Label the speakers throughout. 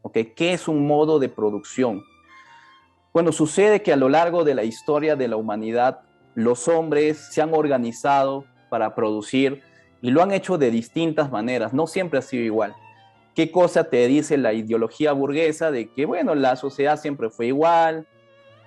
Speaker 1: ¿ok? ¿Qué es un modo de producción? Bueno, sucede que a lo largo de la historia de la humanidad, los hombres se han organizado para producir y lo han hecho de distintas maneras, no siempre ha sido igual. ¿Qué cosa te dice la ideología burguesa de que, bueno, la sociedad siempre fue igual,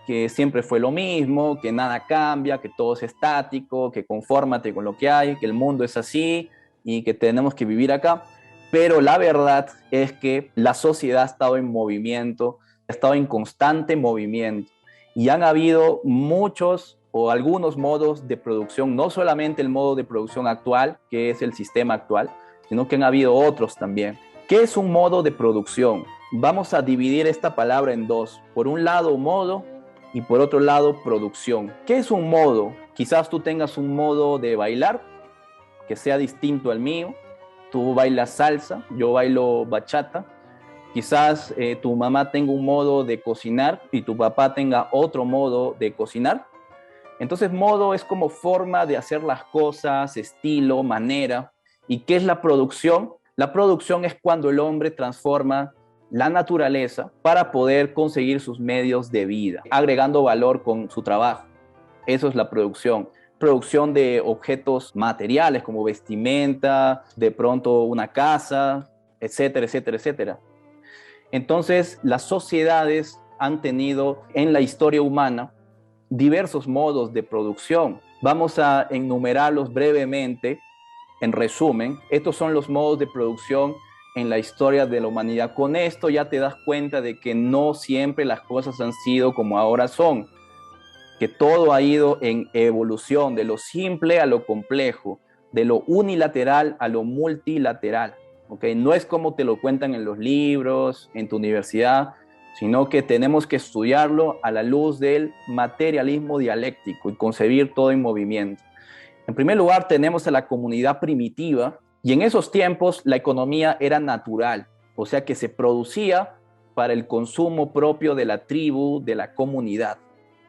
Speaker 1: que siempre fue lo mismo, que nada cambia, que todo es estático, que confórmate con lo que hay, que el mundo es así y que tenemos que vivir acá? Pero la verdad es que la sociedad ha estado en movimiento, ha estado en constante movimiento y han habido muchos o algunos modos de producción, no solamente el modo de producción actual, que es el sistema actual, sino que han habido otros también. ¿Qué es un modo de producción? Vamos a dividir esta palabra en dos. Por un lado, modo, y por otro lado, producción. ¿Qué es un modo? Quizás tú tengas un modo de bailar que sea distinto al mío. Tú bailas salsa, yo bailo bachata. Quizás tu mamá tenga un modo de cocinar y tu papá tenga otro modo de cocinar. Entonces, modo es como forma de hacer las cosas, estilo, manera. ¿Y qué es la producción? La producción es cuando el hombre transforma la naturaleza para poder conseguir sus medios de vida, agregando valor con su trabajo. Eso es la producción. Producción de objetos materiales como vestimenta, de pronto una casa, etcétera, etcétera, etcétera. Entonces, las sociedades han tenido en la historia humana diversos modos de producción. Vamos a enumerarlos brevemente. En resumen, estos son los modos de producción en la historia de la humanidad. Con esto ya te das cuenta de que no siempre las cosas han sido como ahora son, que todo ha ido en evolución, de lo simple a lo complejo, de lo unilateral a lo multilateral. ¿Okay? No es como te lo cuentan en los libros, en tu universidad, sino que tenemos que estudiarlo a la luz del materialismo dialéctico y concebir todo en movimiento. En primer lugar, tenemos a la comunidad primitiva, y en esos tiempos la economía era natural, o sea que se producía para el consumo propio de la tribu, de la comunidad.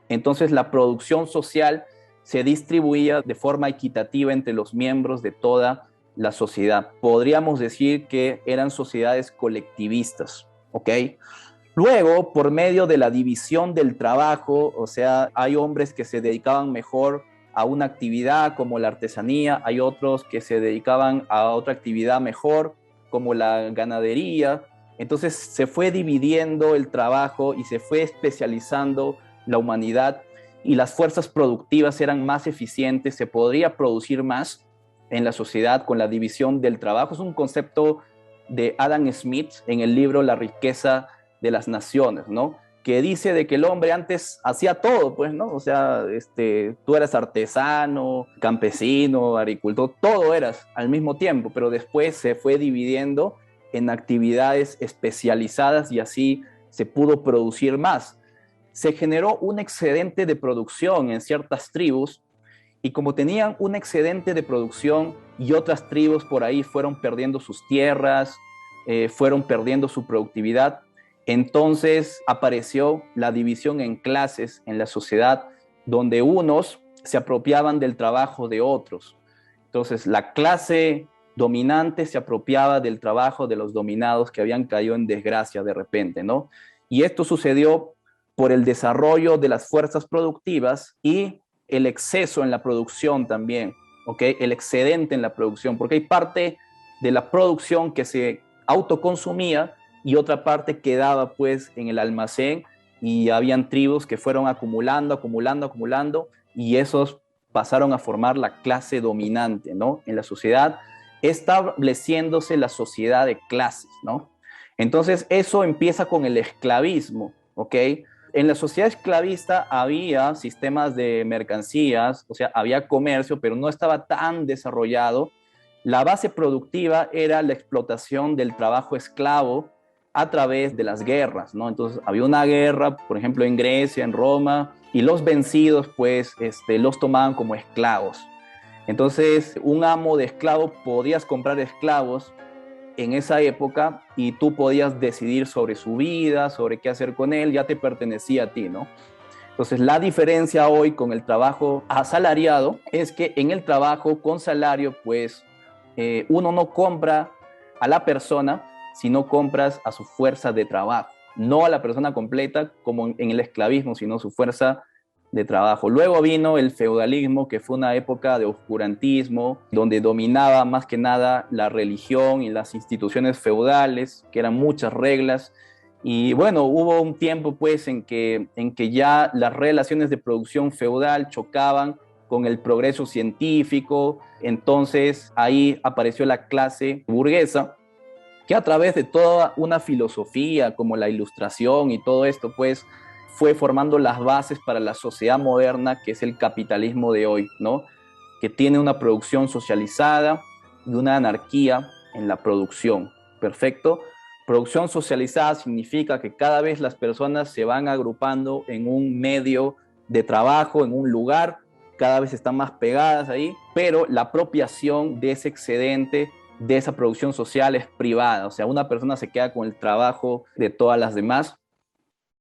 Speaker 1: Entonces la producción social se distribuía de forma equitativa entre los miembros de toda la sociedad. Podríamos decir que eran sociedades colectivistas, ¿ok? Luego, por medio de la división del trabajo, o sea, hay hombres que se dedicaban mejor a una actividad como la artesanía, hay otros que se dedicaban a otra actividad mejor como la ganadería. Entonces se fue dividiendo el trabajo y se fue especializando la humanidad y las fuerzas productivas eran más eficientes, se podría producir más en la sociedad con la división del trabajo. Es un concepto de Adam Smith en el libro La riqueza de las naciones, ¿no? Que dice de que el hombre antes hacía todo, pues, ¿no? O sea, tú eras artesano, campesino, agricultor, todo eras al mismo tiempo, pero después se fue dividiendo en actividades especializadas y así se pudo producir más. Se generó un excedente de producción en ciertas tribus y como tenían un excedente de producción y otras tribus por ahí fueron perdiendo sus tierras, fueron perdiendo su productividad, entonces apareció la división en clases en la sociedad, donde unos se apropiaban del trabajo de otros. Entonces la clase dominante se apropiaba del trabajo de los dominados que habían caído en desgracia de repente, ¿no? Y esto sucedió por el desarrollo de las fuerzas productivas y el exceso en la producción también, ¿ok? El excedente en la producción, porque hay parte de la producción que se autoconsumía y otra parte quedaba pues en el almacén y habían tribus que fueron acumulando, acumulando, acumulando y esos pasaron a formar la clase dominante, ¿no? En la sociedad, estableciéndose la sociedad de clases, ¿no? Entonces eso empieza con el esclavismo, ¿ok? En la sociedad esclavista había sistemas de mercancías, o sea, había comercio, pero no estaba tan desarrollado. La base productiva era la explotación del trabajo esclavo a través de las guerras, ¿no? Entonces había una guerra, por ejemplo, en Grecia, en Roma, y los vencidos, pues, los tomaban como esclavos. Entonces, un amo de esclavos, podías comprar esclavos en esa época y tú podías decidir sobre su vida, sobre qué hacer con él, ya te pertenecía a ti, ¿no? Entonces, la diferencia hoy con el trabajo asalariado es que en el trabajo con salario, pues, uno no compra a la persona, sino compras a su fuerza de trabajo, no a la persona completa como en el esclavismo, sino su fuerza de trabajo. Luego vino el feudalismo, que fue una época de oscurantismo, donde dominaba más que nada la religión y las instituciones feudales, que eran muchas reglas. Y bueno, hubo un tiempo pues en que ya las relaciones de producción feudal chocaban con el progreso científico. Entonces ahí apareció la clase burguesa, que a través de toda una filosofía como la Ilustración y todo esto, pues fue formando las bases para la sociedad moderna, que es el capitalismo de hoy, ¿no? Que tiene una producción socializada y una anarquía en la producción. Perfecto. Producción socializada significa que cada vez las personas se van agrupando en un medio de trabajo, en un lugar, cada vez están más pegadas ahí, pero la apropiación de ese excedente, de esa producción social, es privada. O sea, una persona se queda con el trabajo de todas las demás.